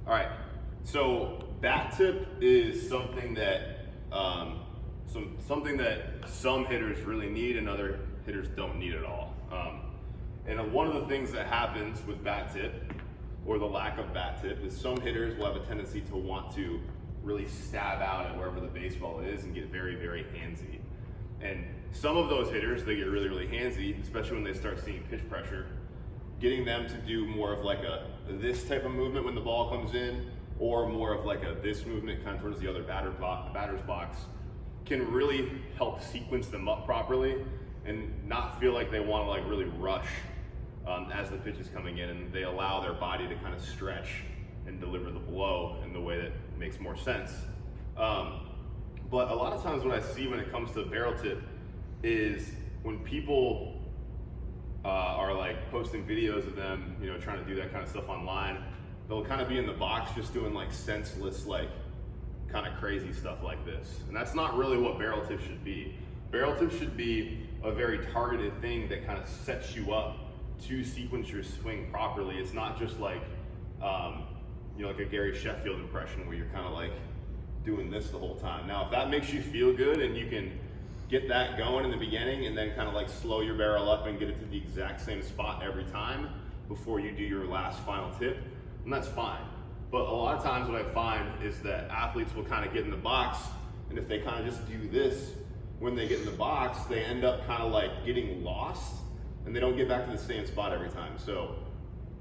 All right, so bat tip is something that something that some hitters really need and other hitters don't need at all. And one of the things that happens with bat tip, or the lack of bat tip, is some hitters will have a tendency to want to really stab out at wherever the baseball is and get very, very handsy. And some of those hitters, they get really, really handsy, especially when they start seeing pitch pressure. Getting them to do more of like a this type of movement when the ball comes in, or more of like a this movement kind of towards the other batter's box, can really help sequence them up properly and not feel like they want to like really rush as the pitch is coming in, and they allow their body to kind of stretch and deliver the blow in the way that makes more sense. But a lot of times what I see when it comes to barrel tip is when people are like posting videos of them, you know, trying to do that kind of stuff online, they'll kind of be in the box just doing like senseless, like kind of crazy stuff like this. And that's not really what barrel tip should be. Barrel tip should be a very targeted thing that kind of sets you up to sequence your swing properly. It's not just like, you know, like a Gary Sheffield impression where you're kind of like doing this the whole time. Now, if that makes you feel good and you can get that going in the beginning and then kind of like slow your barrel up and get it to the exact same spot every time before you do your last final tip, then that's fine. But a lot of times what I find is that athletes will kind of get in the box, and if they kind of just do this when they get in the box, they end up kind of like getting lost and they don't get back to the same spot every time. So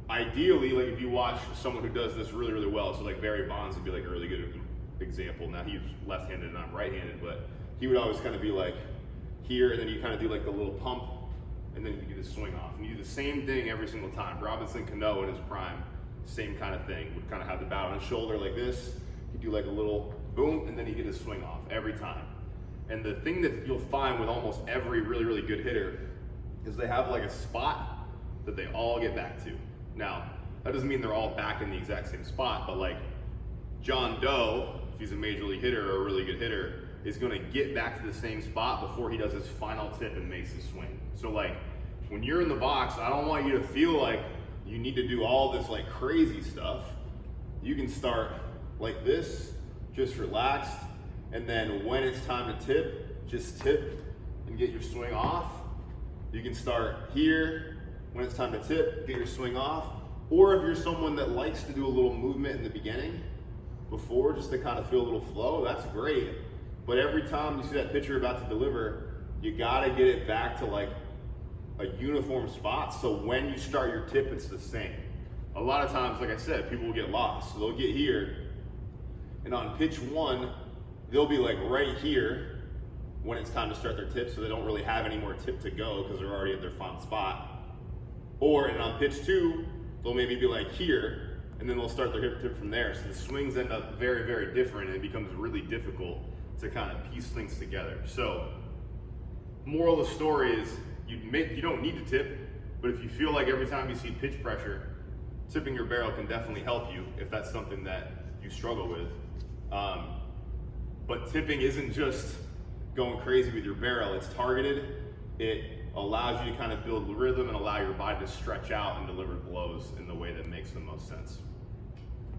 ideally, like if you watch someone who does this really, really well, so like Barry Bonds would be like a really good example. Now he's left-handed and I'm right-handed, but he would always kind of be like here, and then you kind of do like the little pump, and then you do the swing off. And you do the same thing every single time. Robinson Cano in his prime, same kind of thing. Would kind of have the bat on his shoulder like this. He'd do like a little boom, and then he'd get his swing off every time. And the thing that you'll find with almost every really, really good hitter is they have like a spot that they all get back to. Now, that doesn't mean they're all back in the exact same spot, but like John Doe, if he's a major league hitter or a really good hitter, is gonna get back to the same spot before he does his final tip and makes his swing. So like, when you're in the box, I don't want you to feel like you need to do all this like crazy stuff. You can start like this, just relaxed, and then when it's time to tip, just tip and get your swing off. You can start here, when it's time to tip, get your swing off. Or if you're someone that likes to do a little movement in the beginning, before, just to kind of feel a little flow, that's great. But every time you see that pitcher about to deliver, you gotta get it back to like a uniform spot, so when you start your tip, it's the same. A lot of times, like I said, people will get lost. So they'll get here, and on pitch one, they'll be like right here when it's time to start their tip, so they don't really have any more tip to go because they're already at their final spot. And on pitch two, they'll maybe be like here, and then they'll start their hip tip from there. So the swings end up very, very different, and it becomes really difficult to kind of piece things together. So, moral of the story is, you don't need to tip, but if you feel like every time you see pitch pressure, tipping your barrel can definitely help you if that's something that you struggle with. But tipping isn't just going crazy with your barrel, it's targeted. It allows you to kind of build rhythm and allow your body to stretch out and deliver blows in the way that makes the most sense.